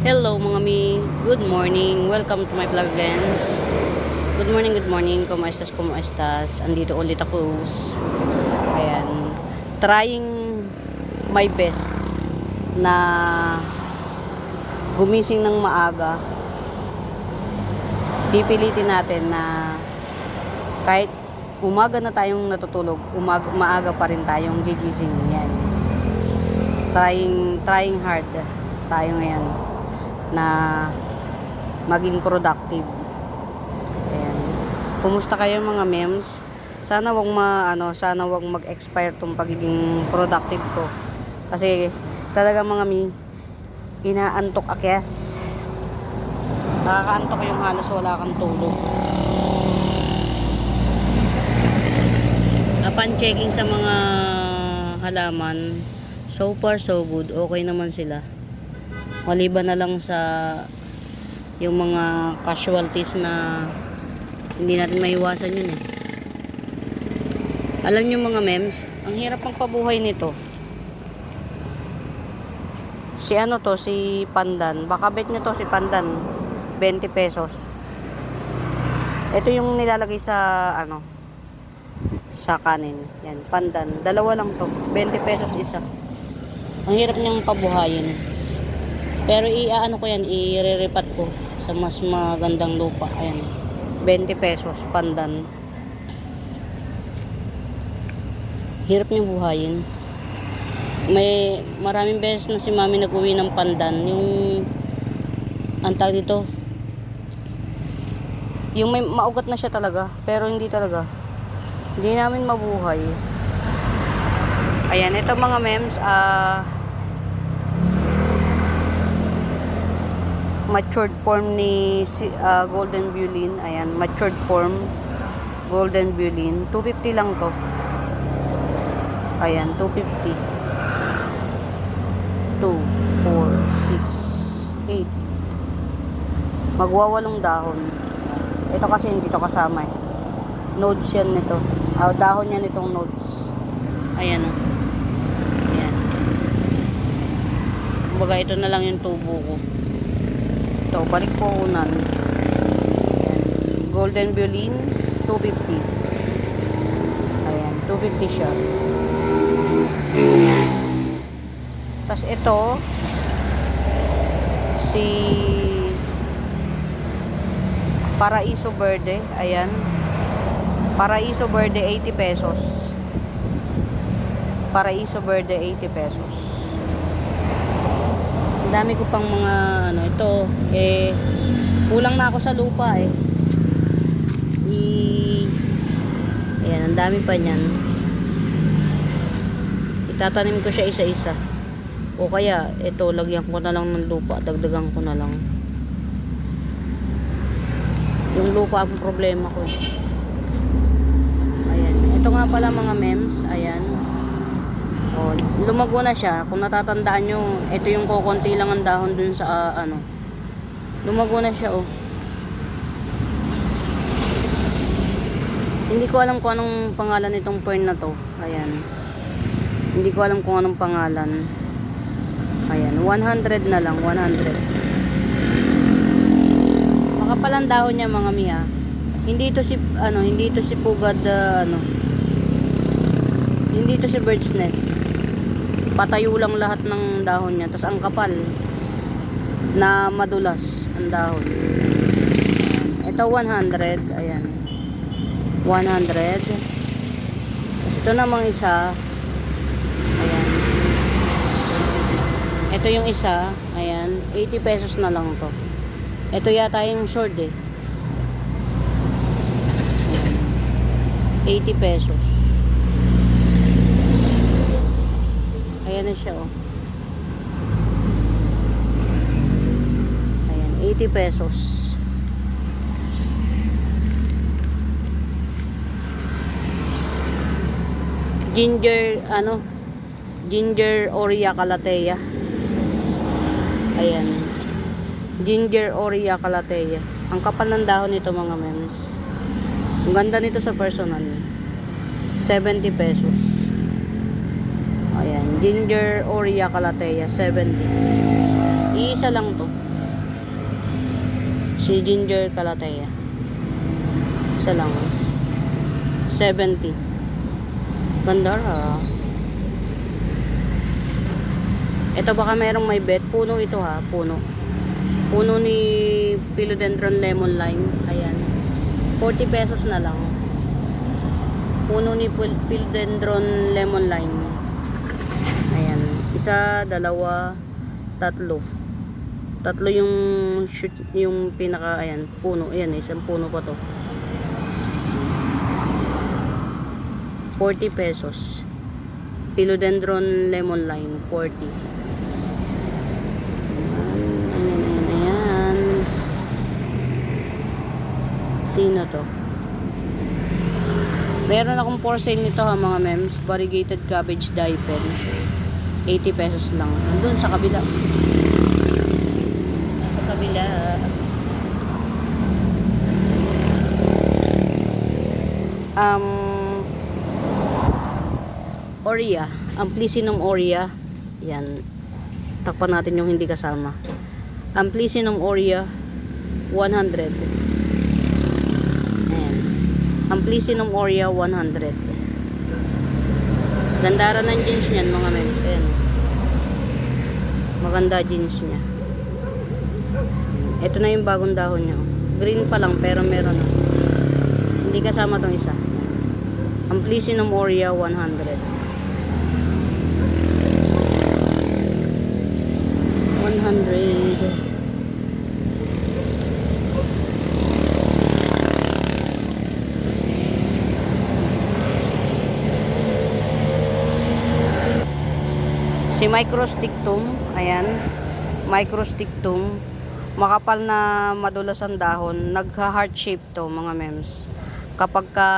Hello mga mi, good morning, welcome to my vlog again. Good morning, kumuestas? Andito ulit ako. Ayan, trying my best na gumising ng maaga. Pipilitin natin na kahit umaga na tayong natutulog, maaga pa rin tayong gigising. Yan, trying hard tayo ngayon na maging productive. Ayan. Kumusta kayo mga mems? Sana wag mag-expire tong pagiging productive ko. Kasi talaga mga mi, inaantok akyas. Nakakaantok yung halos wala kang tulog. Upon checking sa mga halaman, so far so good. Okay naman sila. Maliban na lang sa yung mga casualties na hindi natin maiwasan yun eh. Alam nyo mga mems, ang hirap ng pabuhay nito. Si Pandan. Baka bet nyo to si Pandan. 20 pesos. Ito yung nilalagay sa sa kanin. Yan, Pandan. Dalawa lang to. 20 pesos isa. Ang hirap niyang pabuhayin. Pero i-re-repat ko sa mas magandang lupa. Ayan. 20 pesos, Pandan. Hirap niyang buhayin. May maraming beses na si mami nag-uwi ng Pandan. Yung antag dito. Yung may maugat na siya talaga. Pero hindi talaga. Hindi namin mabuhay. Ayan, ito mga mems. Matured form ni Golden Bulin. Ayan, matured form Golden Bulin. 250 lang to. Ayan, 250. 2, 4, 6, 8. Magwawalong dahon. Ito kasi hindi to kasama eh. Nodes yan nito. Dahon yan itong nodes. Ayan o. Ayan. Kumbaga ito na lang yung tubo ko. Ito, balik po unan. Ayan. Golden Bulin, 250. Ayan, 250 siya. Tapos ito, si Paraiso Verde. Ayan. Paraiso Verde, 80 pesos. Paraiso Verde, 80 pesos. Ang dami ko pang mga ito kulang na ako sa lupa eh. Ayan, ang dami pa niyan. Itatanim ko siya isa-isa. O kaya ito, lagyan ko na lang ng lupa, dagdagan ko na lang. Yung lupa ang problema ko eh. Ayan, ito nga pala mga mems. Ayan. Oh, lumago na siya. Kung natatandaan nyo, ito yung kukunti lang ang dahon dun sa lumago na siya oh. Hindi ko alam kung anong pangalan nitong fern na to. Ayan. Hindi ko alam kung anong pangalan. Ayan, 100 na lang, 100. Makapalang dahon niya mga miya. Hindi ito si pugad hindi ito si bird's nest. Patayo lang lahat ng dahon niya. Tapos ang kapal na madulas ang dahon. Ito 100. Ayan. 100. Tapos ito namang isa. Ayan. Ito yung isa. Ayan. 80 pesos na lang to. Ito yata yung short eh. Ayan. 80 pesos. Ayan na siya oh. Ayan, 80 pesos. Ginger Oria Calathea. Ayan. Ginger Oria Calathea. Ang kapal ng dahon nito mga mems. Ang ganda nito sa personal. 70 pesos. Ayan, Ginger Oria Calathea, 70. Iisa lang to. Si ginger calathea. Isa lang. 70. Ganda ha. Ito baka merong may bet. Puno ito ha. Puno. Puno ni Philodendron lemon lime. Ayan. 40 pesos na lang. Puno ni Philodendron lemon lime. Ayan. Isa, dalawa, tatlo. Tatlo yung shoot, yung pinaka, ayan, puno. Ayan, isang puno pa to. 40 pesos. Philodendron lemon lime, 40. Ayan. Sino to? Meron akong for sale nito ha mga mems. Variegated cabbage dye pen. 80 pesos lang. Nandun sa kabila. Nasa kabila. Oria. Amplicynum Oria. Yan. Takpan natin yung hindi kasama. Amplicynum Oria 100. Ayan. Amplicynum Oria 100. Gandara ng jeans niyan mga mems. Ayan. Maganda jeans niya. Ito na yung bagong dahon niya. Green pa lang pero meron na. Hindi kasama tong isa. Amplicynum Oria 100. 100. Si Microstictum, ayan, Microstictum, makapal na madulas ang dahon, nagha-heart shape to mga mems. Kapag ka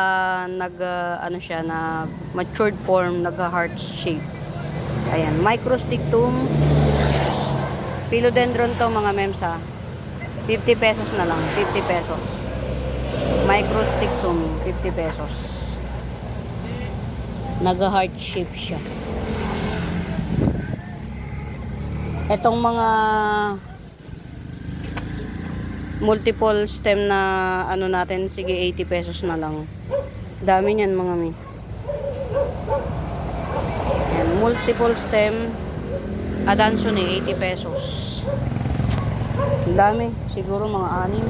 ano siya, na matured form, nagha-heart shape. Ayan, Microstictum, Philodendron to mga mems ha. 50 pesos na lang, 50 pesos. Microstictum, 50 pesos. Nagha-heart shape siya. Etong mga multiple stem na ano natin, sige 80 pesos na lang. Dami niyan mga mi. Ayan, multiple stem Adansonii 80 pesos. Ang dami, siguro mga 6.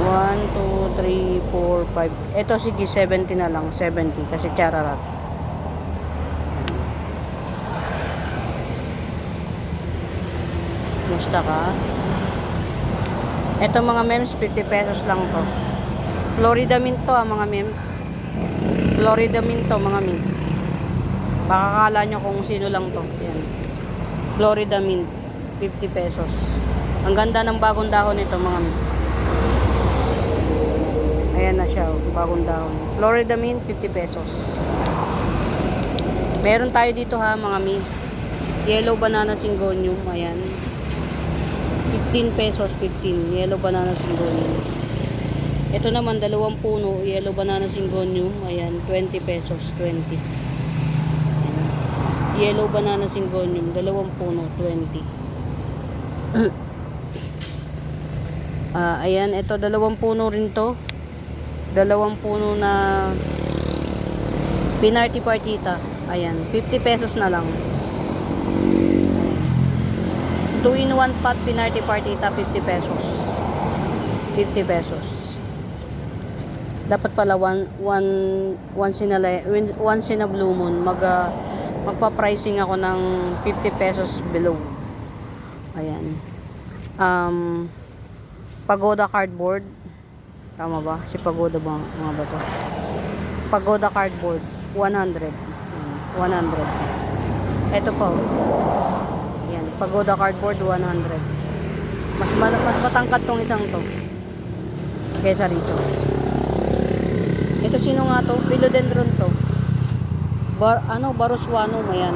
1, 2, 3, 4, 5. Ito sige 70 na lang, 70 kasi chararat. Musta ka? Ito mga mems, 50 pesos lang to. Florida mint to mga mems. Florida mint to mga mint. Baka kala nyo kung sino lang to. Yan. Florida mint, 50 pesos. Ang ganda ng bagong dahon nito mga mint. Ayan na siya, bagong dahon. Florida mint, 50 pesos. Meron tayo dito ha mga mint. Yellow banana syngonium, ayan. 15 pesos, 15. Yellow banana syngonium. Ito naman, 2 puno. Yellow banana syngonium. Ayan, 20 pesos, 20. Ayan. Yellow banana syngonium. 2 puno, 20. Ayan, ito 2 puno rin to. 2 puno na Pinarty Partita. Ayan, 50 pesos na lang. 2-in-1 pot Pinarty Partita, 50 pesos. 50 pesos. Dapat pala once in a blue moon magpa-pricing ako ng 50 pesos below. Ayan. Pagoda cardboard. Tama ba? Si Pagoda ba mga ba to? Pagoda cardboard 100. 100. Ito po. Ayan, Pagoda cardboard 100. Mas matangkad tong isang to kaysa rito. Ito sino nga to? Philodendron to. Baroswanum, ayan.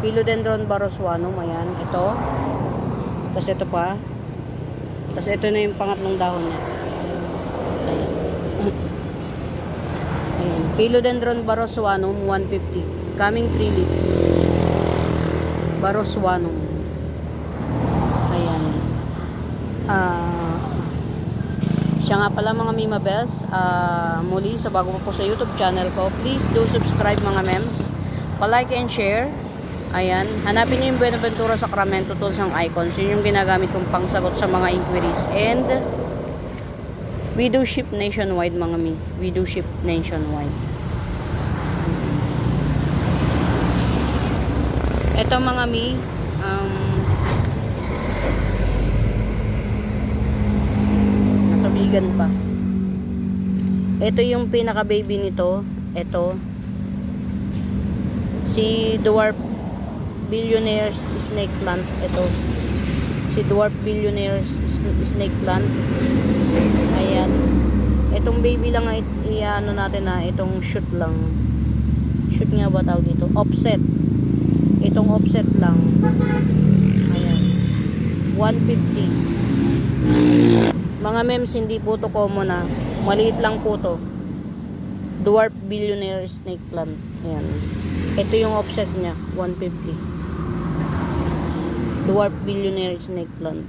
Philodendron baroswanum, ayan. Ito. Tapos ito pa. Tapos ito na yung pangatlong dahon niya. Ayan. Ayan. Philodendron baroswanum 150. Coming 3 leaves. Baroswanum. Ah, siya nga pala mga Mima Bells, muli sa bago po sa YouTube channel ko, please do subscribe mga mems, pa-like and share. Ayan, hanapin nyo yung Buenaventura Sacramento tools ng icons, yun yung ginagamit kong pangsagot sa mga inquiries. And we do ship nationwide mga mi, we do ship nationwide. Ito mga mi, nakabigan pa. Ito yung pinaka baby nito. Ito si Dwarf Billionaires Snake Plant. Ito si Dwarf Billionaires Snake Plant. Ayan, itong baby lang i-ano natin na itong shoot lang. Shoot nga ba tawag dito? Offset. Itong offset lang. Ayan, 150. Mga mems, hindi po to common na. Maliit lang po to. Dwarf Billionaire Snake Plant. Ayan. Ito yung offset niya, 150. Dwarf Billionaire Snake Plant.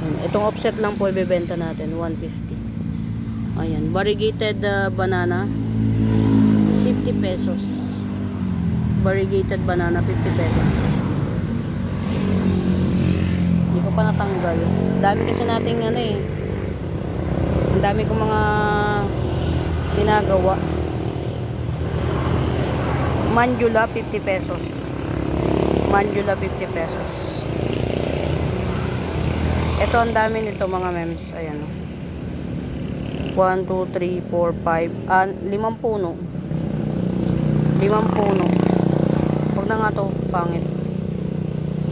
Ayan. Itong offset lang po ibebenta natin, 150. Ayan. Variegated banana, 50 pesos. Variegated banana, 50 pesos. Hindi ko pa natanggal. Dami kasi nating ano eh. Ang dami kong mga ginagawa. Manjula, 50 pesos. Manjula, 50 pesos. Ito, ang dami nito mga mems. Ayan. 1, 2, 3, 4, 5. 5 puno. 5 puno. Huwag na nga to. Pangit.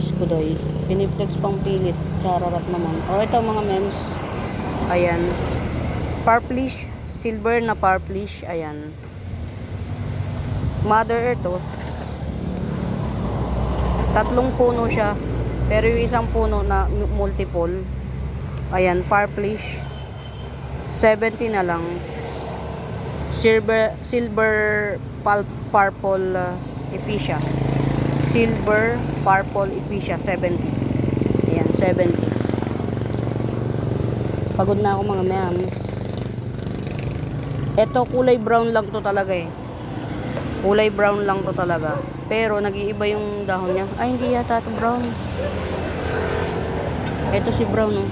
Iskuday. Piniplex pang pilit. Chararat naman. O, ito mga mems. Ayan. Purplish. Silver na purplish. Ayan. Mother Earth to. 3 puno siya. Pero yung isang puno na multiple. Ayan. Purplish. 70 na lang. Silver purple epicea. Silver purple epicea 70. Ayan, 70. Pagod na ako mga mems. Ito kulay brown lang to talaga eh. Kulay brown lang to talaga. Pero nag-iiba yung dahon niya. Ay, hindi yata ito brown. Ito si brown oh.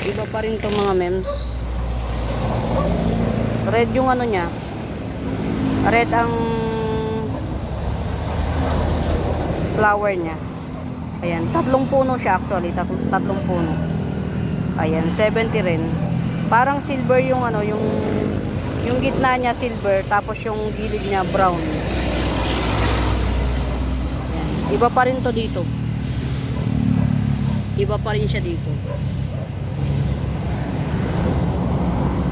Iba pa rin to mga mems. Red yung ano niya. Red ang flower niya. Ayan, 3 puno siya actually. 3 puno. Ayan, 70 rin. Parang silver yung ano, yung gitna niya silver, tapos yung gilid niya brown. Ayan. Iba pa rin to dito. Iba pa rin siya dito.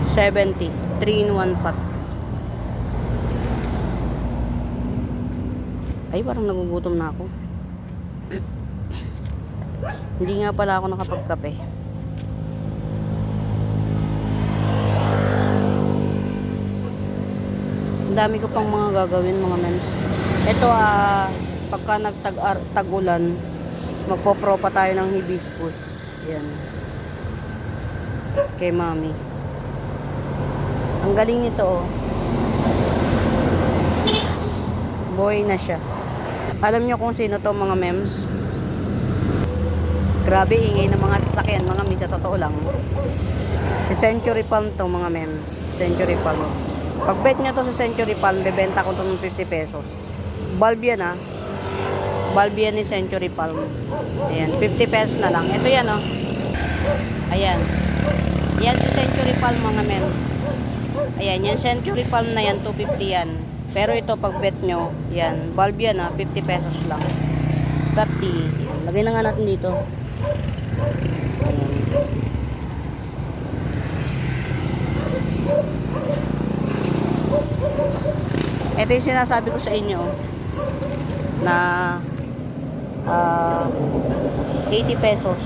70. 3-in-1 pot. Ay, parang nagugutom na ako. Hindi nga pala ako nakapagkape. Ang dami ko pang mga gagawin mga mems. Ito pagka nagtag-ulan, magpo-pro pa tayo ng hibiscus. Yan. Kay mami. Ang galing nito oh. Boy na siya. Alam nyo kung sino to mga mems? Grabe ingay ng mga sasakyan mga mems, sa totoo lang. Si Century Palm to mga mems. Century Palm. Pag bet nyo to sa Century Palm, bebenta ko to ng 50 pesos. Bulb yan Bulb yan ni Century Palm. Ayan, 50 pesos na lang. Ito yan oh. Ayan. Yan si Century Palm mga mems. Ayan, yan Century Palm na yan, 250 yan. Pero ito pag bet nyo, yan, bulb yan 50 pesos lang. 50. Lagay na nga natin dito. Ayan. Ito yung sinasabi ko sa inyo na 80 pesos.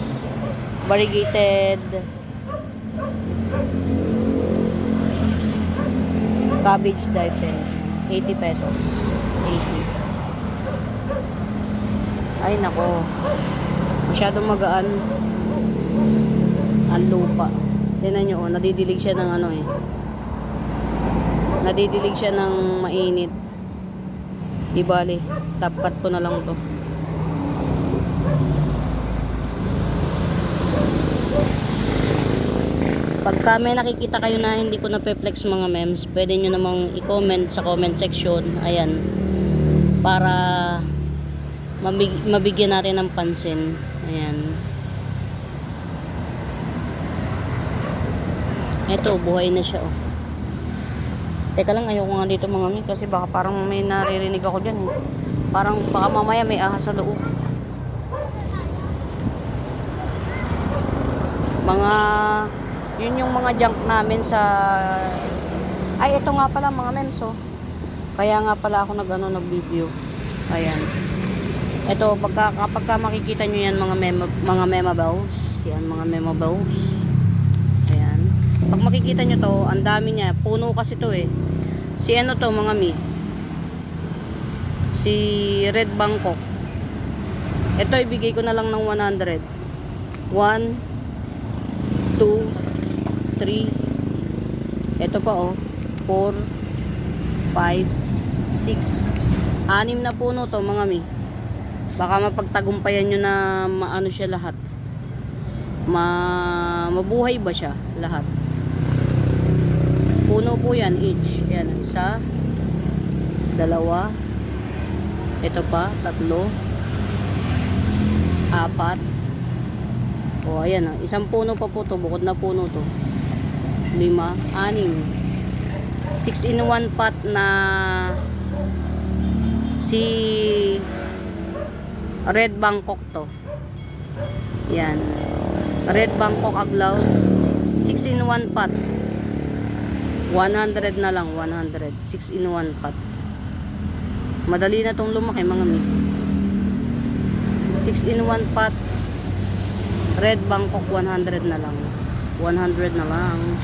Variegated cabbage diaper. 80 pesos. 80. Ay nako, masyadong magaan ang lupa. Tingnan nyo, oh, nadidilig siya ng ano eh. Nadidilig siya ng mainit. Di bali, top cut ko na lang to. Pagka may nakikita kayo na hindi ko na-flex mga mems, pwede nyo namang i-comment sa comment section. Ayan. Para mabigyan natin ng pansin. Ayan. Ito, buhay na siya, oh. Teka lang, ayoko nga dito mga mi, kasi baka parang may naririnig ako dyan, eh. Parang baka mamaya may ahas sa loob. Yun yung mga junk namin sa... Ay, ito nga pala mga mems, oh. Kaya nga pala ako nag-video. Ayan. Ito, kapag makikita nyo yan mga memables. Yan, mga memables. Ayan. Pag makikita nyo to, ang dami niya. Puno kasi to eh. Si ano to mga mi? Si Red Bangkok. Ito, ibigay ko na lang ng 100. 1, 2, 3. Ito pa oh. 4, 5, 6. 6 na puno to mga mi. Baka mapagtagumpayan nyo na maano siya lahat. Mabuhay ba siya lahat? Puno po yan each. Ayan, 1, 2. Ito pa, 3, 4. O ayan, isang puno pa po to. Bukod na puno to. 5, 6. 6 in 1 pot na si Red Bangkok to. Yan. Red Bangkok Aglaw. 6 in 1 pot. 100 na lang. 100. 6 in 1 pot. Madali na tong lumaki mga mi. 6 in 1 pot. Red Bangkok 100 na lang. 100 na lang.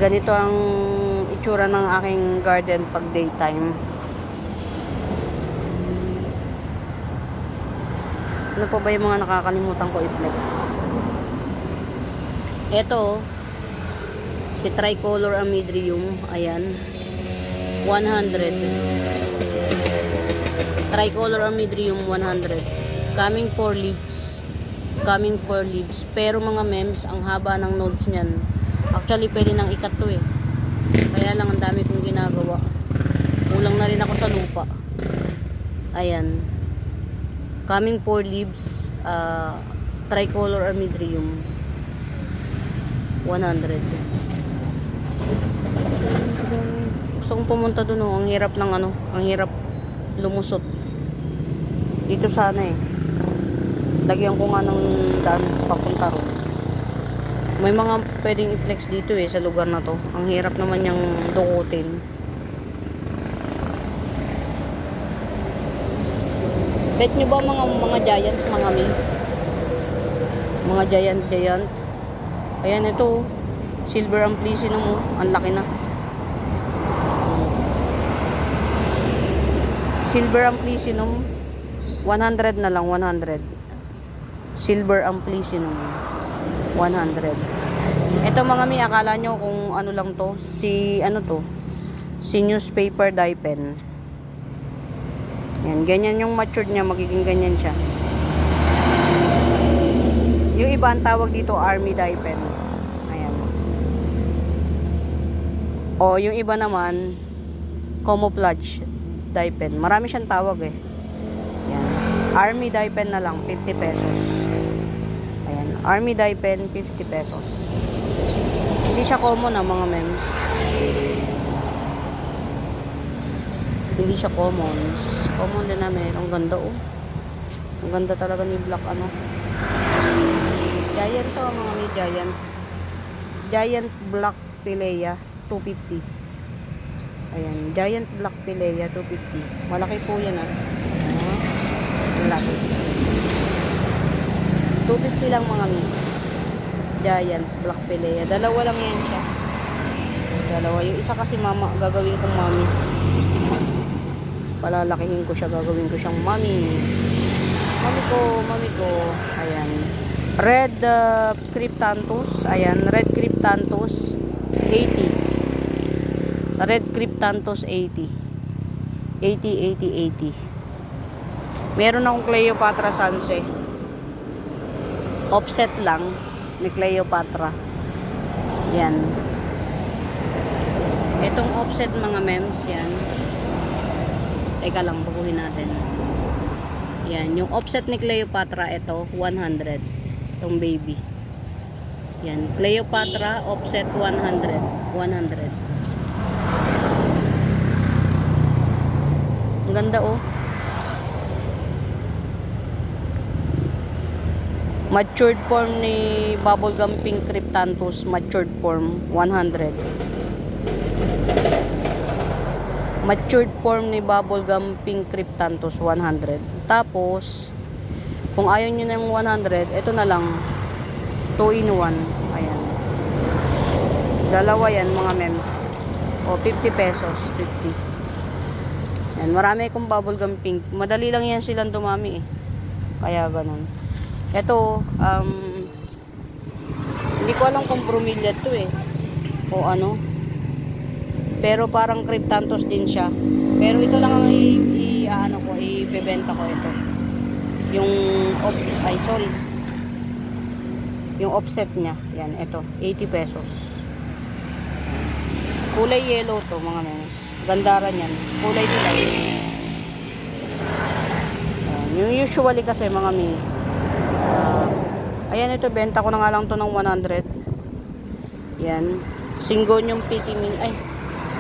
Ganito ang itsura ng aking garden pag daytime. Ano pa ba yung mga nakakalimutan ko i-flex? Ito, si Tricolor Amidrium. Ayan. 100. Tricolor Amidrium 100. Coming 4 leaves. Coming 4 leaves. Pero mga mems, ang haba ng nodes niyan. Actually, pwede nang ikat to eh. Kaya lang, ang dami kong ginagawa. Kulang na rin ako sa lupa. Ayan. Coming 4 leaves. Tricolor Amidrium. 100. Gusto kong pumunta dun oh. Ang hirap lang ano. Ang hirap lumusot. Dito sana eh. Lagyan ko nga ng daan papunta ro. May mga pwedeng i-flex dito eh sa lugar na to. Ang hirap naman yung dukutin. Bet nyo ba mga giant, mga mi? Mga giant. Ayan ito. Silver Amplicynum mo. Ang laki na. Silver Amplicynum. 100 na lang. 100. Silver Amplicynum. 100. Ito mga mi, akala nyo kung ano lang to. Si newspaper dye pen. Yan, ganyan yung matured niya, magiging ganyan siya. Yung iba ang tawag dito army dye pen. Ayan. O yung iba naman camouflage dye pen. Marami siyang tawag eh. Yan. Army dye pen na lang, 50 pesos. Army dye pen, 50 pesos. Hindi siya common mga mems. Hindi siya common. Common din namin. Ang ganda oh. Ang ganda talaga ni Black ano. Giant to mga may giant. Giant Black Pilea, 250. Ayan. Giant Black Pilea, 250. Malaki po yan ah. Malaki. 250 lang mga mi. Giant Black Pilea. Dalawa lang yan siya. Dalawa. Yung isa kasi mama, gagawin kong mami. Palalakihin ko siya, gagawin ko siyang mami. Mami ko. Ayan. Red Cryptanthus. Ayan, Red Cryptanthus 80. Red Cryptanthus 80. 80. Meron akong Cleopatra Sanse. Offset lang ni Cleopatra. Yan. Itong offset mga mems, yan. Teka lang, baguhin natin. Yan, yung offset ni Cleopatra, ito, 100. Itong baby. Yan, Cleopatra, offset 100. 100. Ang ganda, oh. Matured form ni Bubblegum Pink Cryptanthus, matured form, 100. Matured form ni Bubblegum Pink Cryptanthus, 100. Tapos, kung ayaw nyo ng 100, ito na lang, 2 in 1. Ayan. Dalawa yan, mga mems. O, 50 pesos, 50. Ayan, marami akong Bubblegum Pink. Madali lang yan silang dumami eh. Kaya ganun. Ito, hindi ko alam kung bromeliad to eh. O ano. Pero parang Cryptanthus din siya. Pero ito lang ang ibebenta ko ito. Yung yung offset niya. Yan, ito. 80 pesos. Kulay yellow to mga memes. Gandaran yan. Kulay nila. Yung usually kasi mga mi. Ayan, ito. Benta ko na nga lang to ng 100. Yan. Syngonium PT Mini. Ay.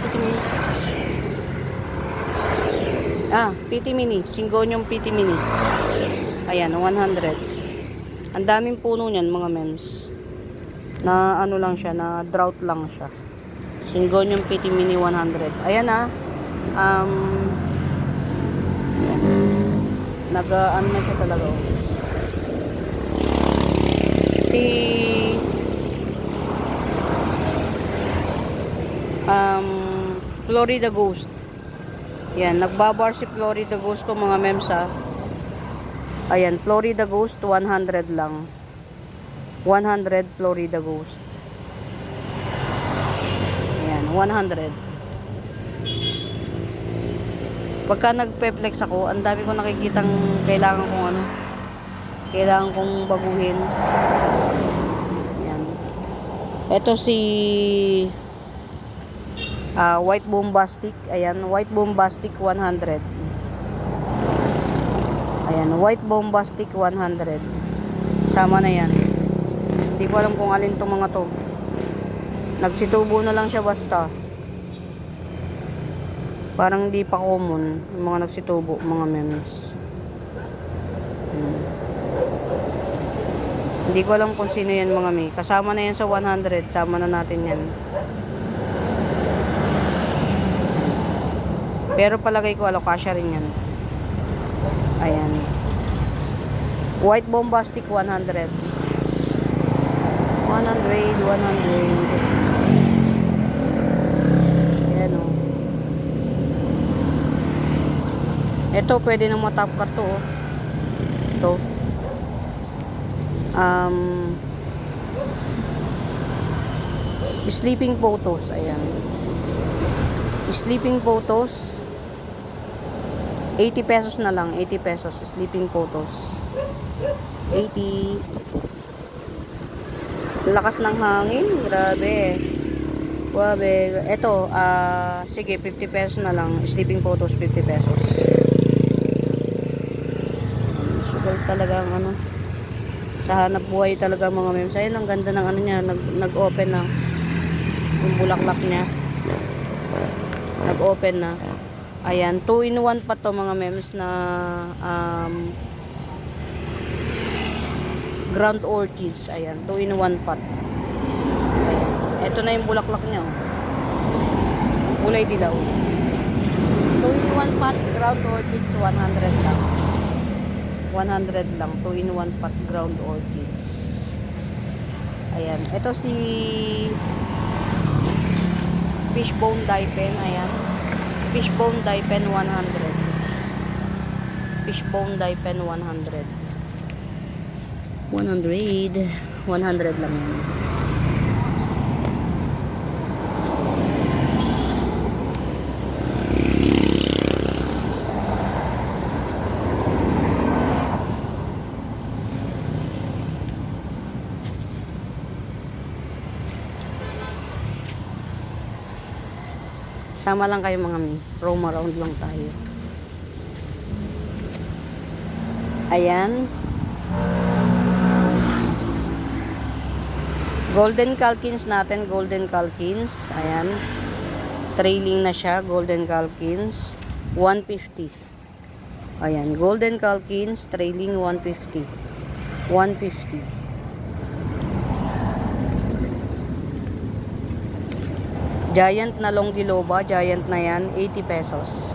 PT Mini. PT Mini. Syngonium PT Mini. Ayan, 100. Ang daming puno niyan, mga mems. Na ano lang siya, na drought lang siya. Syngonium PT Mini 100. Ayan nag-ano na siya talaga. Si Florida Ghost. Yan, nagbabar si Florida Ghost ko mga mems ha. Ayan, Florida Ghost 100 lang. 100 Florida Ghost. Ayan, 100. Pagka nagpe-flex ako, ang dami ko nakikitang kailangan kong baguhin. Ayan. Ito si White Bombastic. Ayan, White Bombastic 100. Ayan, White Bombastic 100. Sama na yan. Hindi ko alam kung alin tong mga to. Nagsitubo na lang siya basta. Parang hindi pa common yung mga nagsitubo, mga memes. Hindi ko alam kung sino yan mga me. Kasama na yan sa 100. Sama na natin yan. Pero palagay ko alokasya rin yan. Ayan. White Bombastic 100. 100. Ayan o. Ito pwede nang matap cut to. Ito. Sleeping photos. Ayan. Sleeping photos. 80 pesos na lang. 80 pesos. Sleeping photos. 80. Lakas ng hangin. Grabe. Grabe. Ito. Sige. 50 pesos na lang. Sleeping photos. 50 pesos. Sugal talaga ang ano. Sa hanap buhay talaga mga memes. Ayun, ang ganda ng ano niya. Nag-open na. Yung bulaklak niya. Nag-open na. Ayan, 2 in 1 pa to mga memes na ground orchids. Ayan, 2 in 1 pot. Ayan. Ito na yung bulaklak niya. Kulay dilaw. 2 in 1 pot ground orchids, 100 lang. 100 lang, 2 in 1 pot ground orchids. Ayan, ito si Fishbone dye pen, ayan. Fishbone dye pen 100. Fishbone dye pen 100. 100 lang yan. Sama lang kayo mga mi. Roam around lang tayo. Ayan. Golden Calkins natin. Golden Calkins. Ayan. Trailing na siya. Golden Calkins. 150. Ayan. Golden Calkins. Trailing 150. 150. Giant na Longiloba, giant na yan, 80 pesos.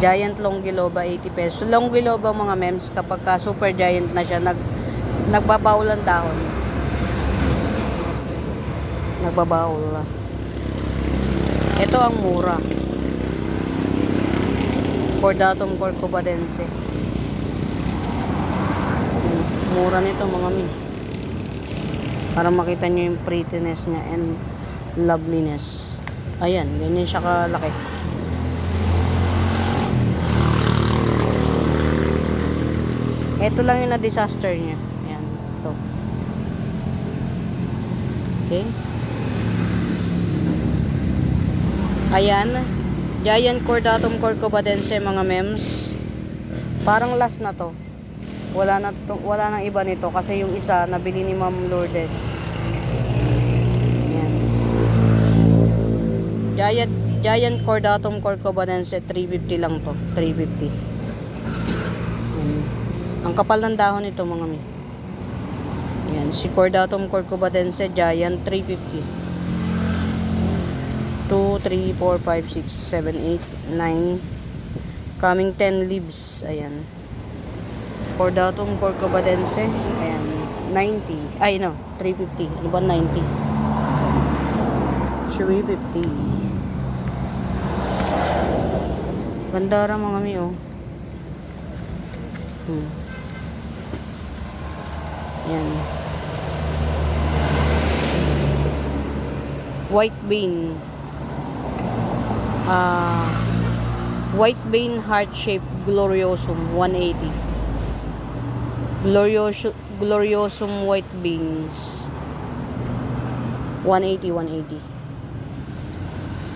Giant Longiloba, 80 pesos. Longiloba mga mems, kapag ka super giant na siya, nagbabawl ang dahon. Nagbabawl. Ito ang mura. Cordatum corcovadense. Mura nito mga mi. Para makita nyo yung prettiness niya and loveliness. Ayan, ganyan siya kalaki. Ito lang yung na-disaster niya. Ayan, ito. Okay. Ayan, Giant Cordatum corcovadense mga mems. Parang last na to. Wala nang iba nito kasi yung isa nabili ni Ma'am Lourdes. Giant Cordatum corcovadense 350 lang to. 350. Ang kapal ng dahon nito mga mi. Ayan, si Cordatum corcovadense Giant 350. 2, 3, 4, 5, 6, 7, 8, 9. Coming 10 leaves. Ayan. Cordatum corcovadense. Ayan. 90. Ay no, 350. Ano ba 90? 350. Gandara mga mi, oh. Yan. White bean. White bean heart shape gloriosum 180. Gloriosum white beans 180.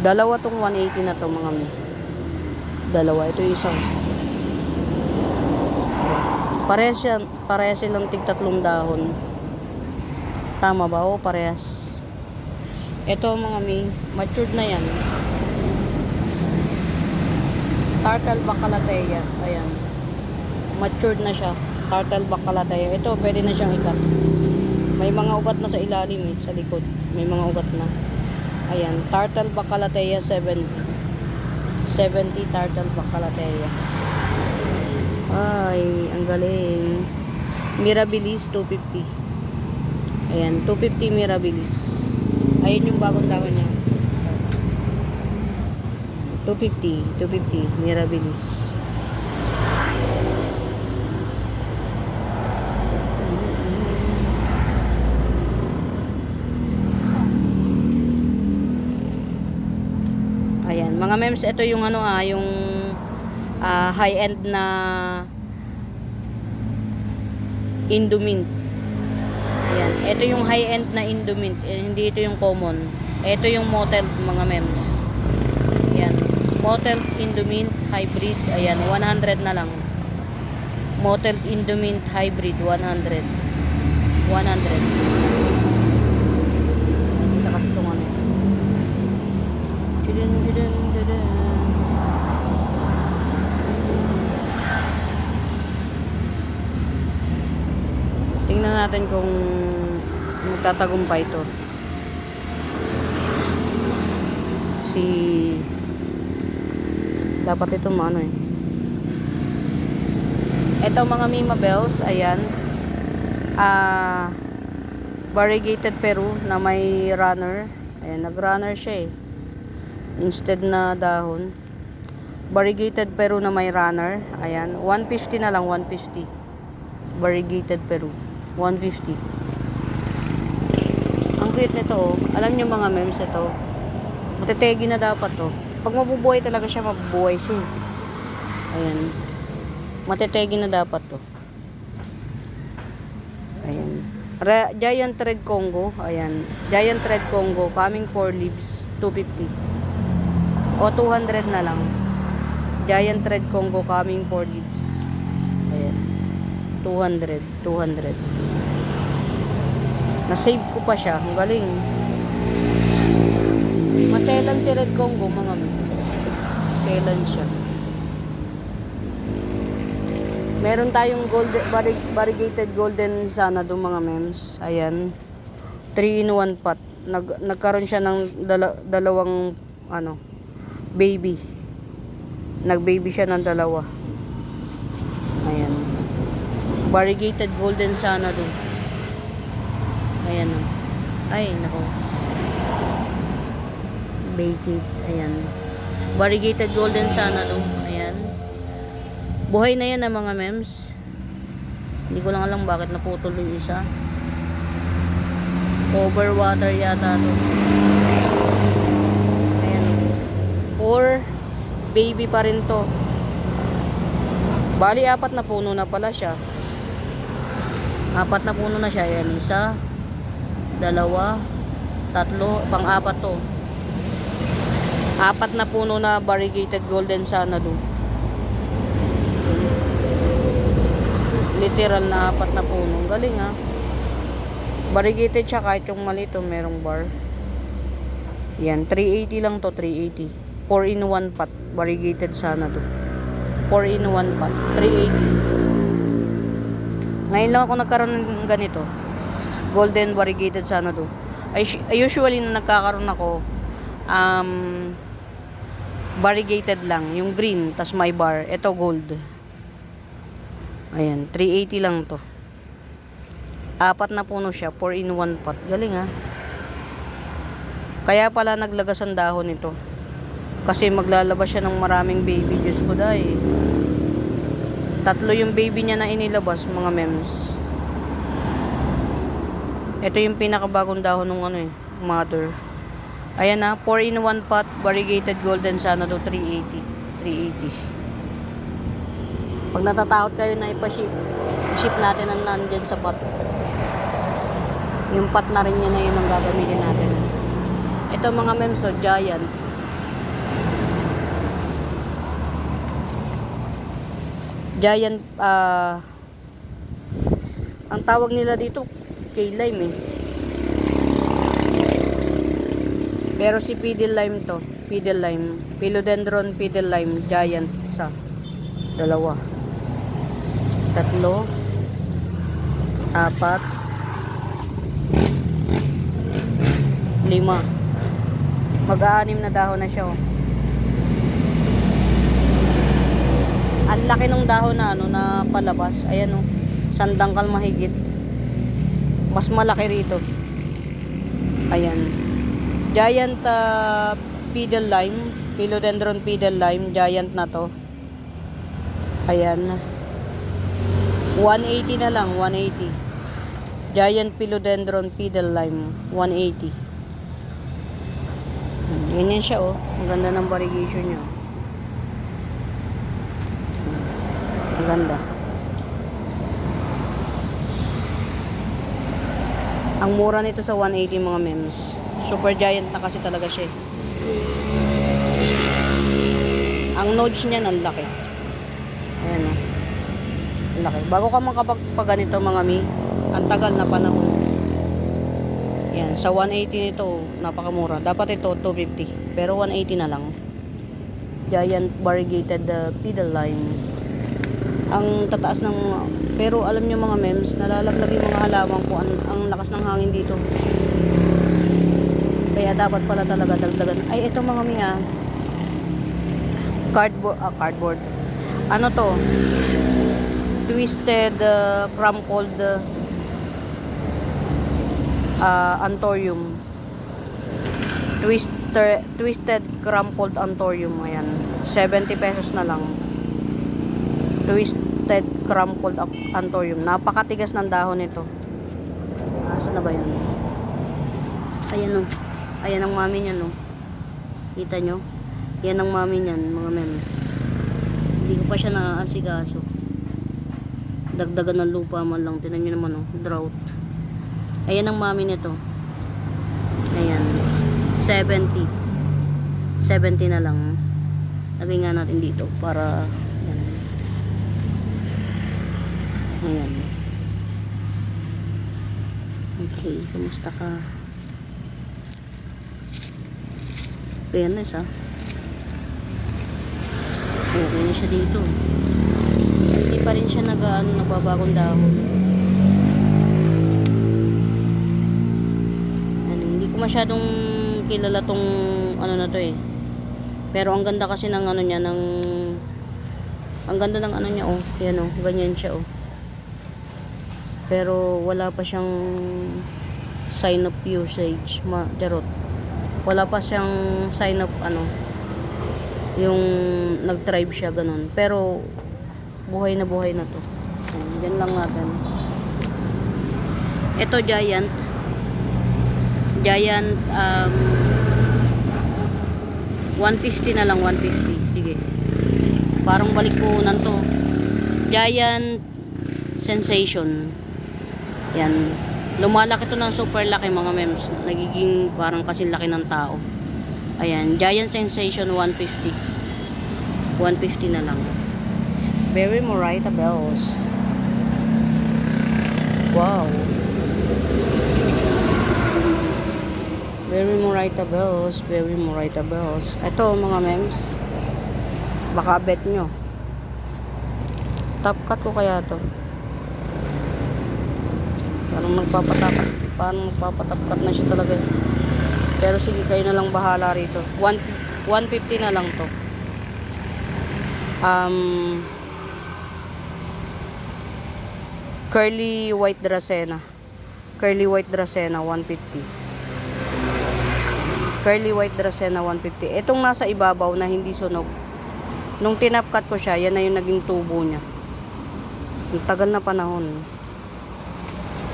Dalawa tong 180 na to mga mi. Dalawa. Ito yung isang. Parehas silang tig-3 dahon. Tama ba? O parehas. Ito mga mi, matured na yan. Turtle Baccalatea. Ayan. Matured na siya. Turtle Baccalatea. Ito, pwede na siyang ikat. May mga ugat na sa ilalim eh, sa likod. May mga ugat na. Ayan. Turtle Baccalatea 70. 70 Turtle Baccalatea. Ay, ang galing. Mirabilis 250. Ayan, 250 Mirabilis. Ayun yung bagong dahon niya. 250 Mirabilis. Ayan, mga mems, ito yung ano yung high-end na Indumint. Ayan, ito yung high-end na Indumint. Hindi ito yung common. Ito yung Motel mga mems. Ayan, Motel Indumint Hybrid. Ayan, 100 na lang. Motel Indumint Hybrid 100. 100. Nakita kasi itong ano. Tingnan natin kung magtatagumpay ito. Dapat ito maano eh. Ito mga Mima Bells, ayan. Variegated Peru na may runner. Ayan, nag-runner siya eh. Instead na dahon. Variegated Peru na may runner. Ayan, 150 na lang, 150. Variegated Peru, 150. Ang cute nito oh. Alam niyo mga memes ito. Matitegi na dapat to. Pag mabubuhay talaga siya, mabubuhay siya. Ayan. Matitegi na dapat to. Ayan. Giant Red Congo. Ayan. Giant Red Congo. Coming 4 leaves. 250. O 200 na lang. Giant Red Congo coming 4 leaves. Ayan. 200. 200. Na-save ko pa siya. Ang galing. Maselan si Red Congo mga men. Maselan siya. Meron tayong variegated golden Xanadu mga mems. Ayan. 3-in-1 pot. Nagkaroon siya ng dalawang baby. Nag-baby siya ng dalawa. Ayan. Variegated golden Xanadu. Ayan. Ay, nako. Baked. Ayan. Variegated golden Xanadu. Ayan. Buhay na yan mga mems. Hindi ko lang alam bakit naputol yung isa. Overwater yata to. Ayan. Or baby pa rin to. Bali, 4 na puno na pala siya. 4 na puno na siya. Ayan. 1, 2, 3, pang-4 to. 4 na puno na variegated golden Xanadu. Literal na 4 na puno. Galing ha. Variegated siya kahit yung malito merong bar. Yan, 380 lang to, 380. 4-in-1 pot, variegated Xanadu. 4-in-1 pot, 380. Ngayon lang ako nagkaroon ng ganito. Golden variegated Xanadu. Usually na nagkakaroon ako, variegated lang, yung green, tas may bar. Ito gold. Ayan, 380 lang to. 4 na puno siya, 4-in-1 pot. Galing ha. Kaya pala naglagas ang dahon nito. Kasi maglalabas siya ng maraming baby. Diyos ko dahil. 3 yung baby niya na inilabas, mga mems. Ito yung pinakabagong dahon ng mother. Ayan na, 4-in-1 pot, variegated golden Xanadu, 380. 380. Pag natatakot kayo na ipa-ship, i-ship natin ang nandyan sa pot. Yung pot na rin yun na yun ang gagamitin natin. Ito mga mems, giant. Giant, ang tawag nila dito, K-lime eh. Pero si Pedal Lime to. Pedal Lime. Philodendron Pedal Lime. Giant. Isa. 2. 3. 4. 5. Mag-aanim na dahon na siya. Oh. Ang laki ng dahon na na palabas. Ayan oh. Sandangkal mahigit. Mas malaki rito. Ayan. Giant Pedal Lime. Philodendron Pedal Lime. Giant na to. Ayan. 180 na lang. 180. Giant Philodendron Pedal Lime. 180. Ganyan siya oh. Ang ganda ng variegation niya. Ang ganda. Ang mura nito sa 180 mga mems. Super giant na kasi talaga siya. Ang nodes niya ang laki. Ayan oh. Ang laki. Bago ka makapagpaganito mga mi, ang tagal na panahon. Yan, sa 180 nito, napakamura. Dapat ito 250, pero 180 na lang. Giant variegated pedal line. Ang tataas ng pero alam niyo mga mems, nalalaglag yung mga halaman ko ang lakas ng hangin dito. Kaya dapat pala talaga dagdagan. Ay, ito mga miya. Cardboard. Ano to? Twisted from cold anthurium. Twisted crumpled anthurium. Ayan. 70 pesos na lang. Twisted crumpled anthurium. Napakatigas ng dahon nito. Saan na ba yun? Ayan o. Ayan ang mami niyan o. Kita nyo? Yan ang mami niyan, mga mems. Hindi ko pa siya naaasikaso. Dagdagan ng lupa man lang. Tinan nyo naman o. Drought. Ayan ang mami nito. Ayan. 70. 70 na lang. Lagay nga natin dito para ayan. Ayan. Okay, kumusta ka? Fairness ha. Okay na siya dito. Hindi pa rin siya nagbabagong dahon. Hindi ko masyadong kilala tong ano na to eh. Pero ang ganda kasi ng ano niya, ang ganda ng ano niya oh. Yan oh, ganyan siya oh. Pero wala pa siyang sign of usage. Charot. Wala pa siyang sign of ano, yung nag-thrive siya ganun. Pero buhay na to. Yan lang natin. Ito giant 150 na lang, 150. Sige. Parang balik puhunan to. Giant Sensation. Yan. Lumalaki to ng super laki mga mems. Nagiging parang kasing laki ng tao. Ayan. Giant Sensation 150. 150 na lang. Very Morita bells. Wow. Very Morita bells. Very Morita bells. Ito mga mems. Baka bet nyo. Top cut ko kaya to. Parang magpapatapkat na siya talaga. Pero sige, kayo na lang bahala rito. 150 na lang to. Curly White Dracena. Curly White Dracena 150. Curly White Dracena 150. Itong nasa ibabaw na hindi sunog. Nung tinapkat ko siya, yan na yung naging tubo niya. Ang tagal na panahon.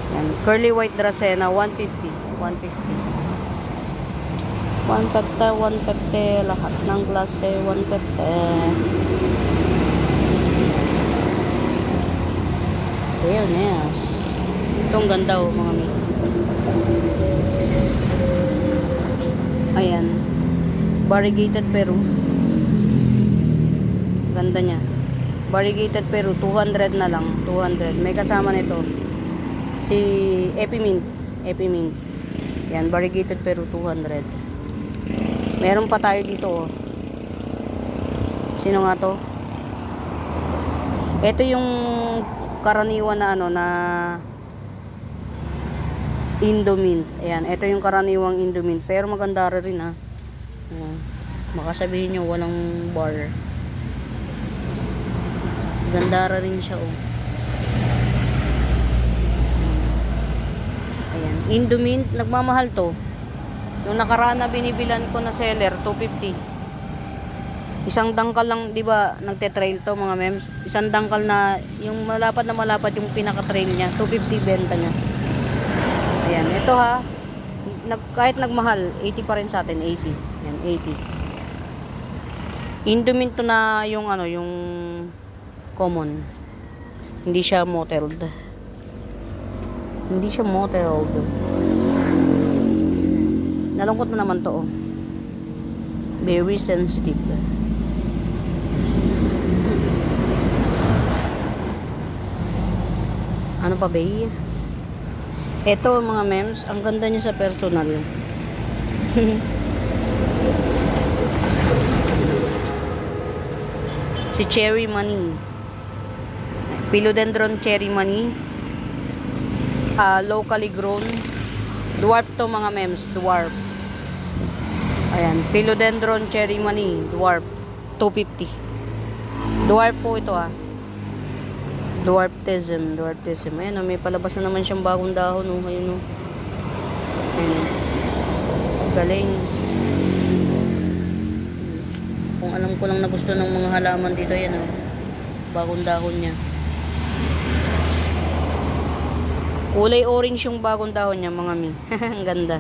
Yan. Curly White Dracena 150. 150. 150. Lahat ng klase 150. Fairness. Itong ganda oh mga mate. Ayan. Variegated Peru. Ganda niya. Variegated Peru 200 na lang. 200. May kasama nito si Epimint. Yan, Variegated Peru 200. Meron pa tayo dito oh. Sino nga to? Ito yung karaniwan na ano na Indomint. Ayan, ito yung karaniwang Indomint. Pero maganda rin ah. Ayan. Baka sabihin nyo walang bar. Ganda rin siya oh. Ayan, Indomint, nagmamahal to. Yung nakaraan na binibilan ko na seller, 250. Isang dangkal lang, di ba, nagte-trail to mga mems. Isang dangkal na, yung malapad na malapad yung pinaka-trail niya, 250 benta niya. Ayan, ito ha. Kahit nagmahal, 80 pa rin sa atin, 80. Ayan, 80. Indomint to na yung ano, yung common. Hindi siya mottled. Nalungkot na naman to oh. Very sensitive. Ano pa ba eh? Ito mga mems, ang ganda niya sa personal. Si Cherry Money. Philodendron Cherry Money. Locally grown. Dwarf to mga mems, dwarf. Ayan, Philodendron Cherry Money, dwarf. 250. Dwarf po ito ah. Dwarfism. Ayan, may palabas na naman siyang bagong dahon oh. Ayun oh. Ayun. Galing. ko lang nagusto ng mga halaman dito. Yan oh. Bagong dahon niya. Kulay orange yung bagong dahon niya mga mi. Ang ganda.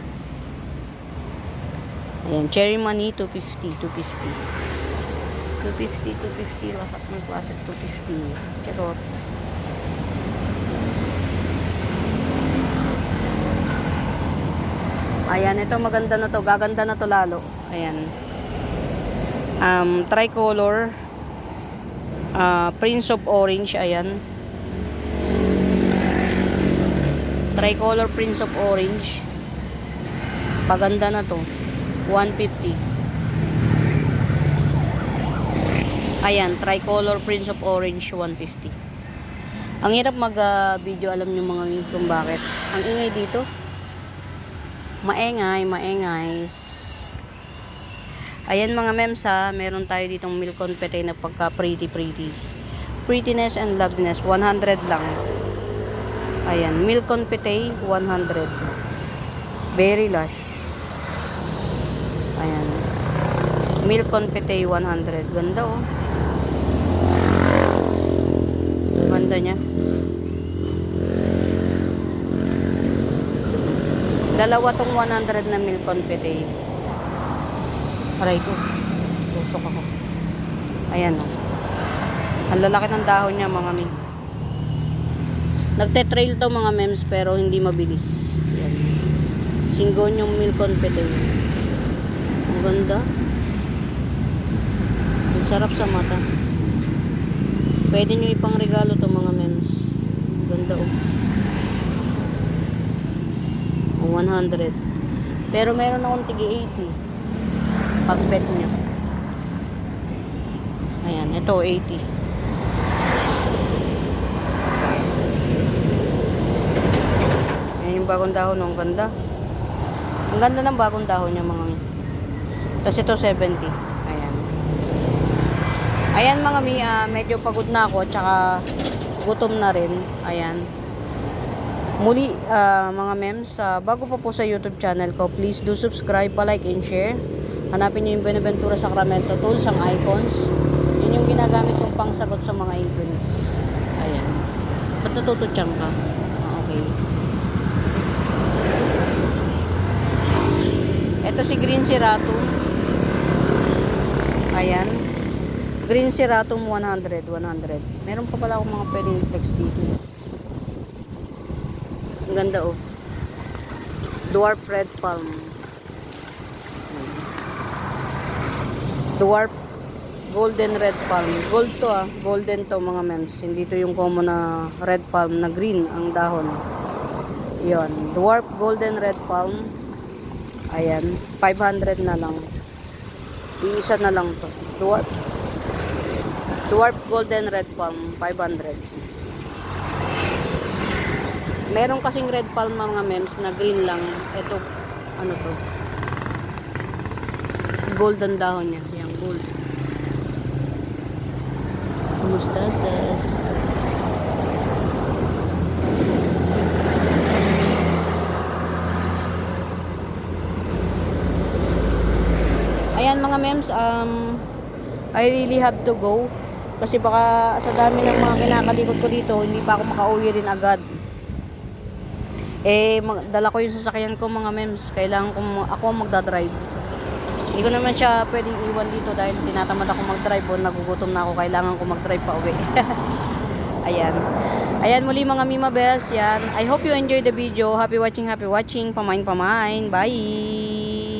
Ayan, cherry money 250, 250. 250. Lahat ng klase 250. Charot. Ayan, ito maganda na to. Gaganda na to lalo. Ayan. Tricolor. Prince of Orange. Ayan. Tricolor Prince of Orange. Paganda na to. 150. Ayan, Tricolor Prince of Orange 150. Ang hirap mag-video, alam nyo mga ngig kung bakit. Ang ingay dito. Maengay. Ayan mga mems ha, meron tayo ditong milk confete na pagka pretty. Prettiness and loveliness, 100 lang. Ayan, milk confete 100. Very lush. Ayan. Milk confete 100. Ganda oh. Ganda niya. Dalawa tong 100 na milk confete. Aray ko. Tusok ako. Ayan o. Ang lalaki ng dahon niya mga mi. Nagte-trail to mga mems pero hindi mabilis. Ayan. Singgon yung milk confete. Ang ganda. Ang sarap sa mata. Pwede nyo ipang regalo to mga mems. Ang ganda o. 100. Pero meron akong tigi 80. Pag bet nyo. Ayan, ito 80. Ayan yung bagong dahon, ang ganda. Ang ganda ng bagong dahon niya mga mi. Tapos ito 70. Ayan. Ayan mga mi, medyo pagod na ako, tsaka gutom na rin. Ayan. Muli, mga mems, bago pa po sa YouTube channel ko, please do subscribe, pa-like and share. Hanapin nyo yung Benaventura Sacramento tools, ang icons. Yun yung ginagamit kong pangsagot sa mga aprons. Ayan. Ba't natututsyang ka? Okay. Ito si Green Ceratum. Ayan. Green Ceratum 100. Meron pa pala akong mga pwedeng flex dito. Ang ganda oh. Dwarf Red Palm. Dwarf Golden Red Palm. Gold to ah. Golden to mga mems. Hindi to yung common na red palm na green ang dahon. Yon. Dwarf Golden Red Palm. Ayan. 500 na lang. Iisa na lang to. Dwarf Golden Red Palm. 500. Meron kasing red palm mga mems na green lang. Ito, ano to? Golden dahon niya. Yan, gold. Kumusta, sis? Ayan mga mems, I really have to go. Kasi baka sa dami ng mga kinakalikot ko dito, hindi pa ako makauwi rin agad. Dala ko yung sasakyan ko mga mems. Kailangan ko ako magdadrive. Hindi ko naman siya pwedeng iwan dito dahil tinatamad ako magdrive o nagugutom na ako. Kailangan ko magdrive pa uwi. Ayan. Ayan muli mga Mima Bells. Yan. I hope you enjoy the video. Happy watching. Pamain. Bye!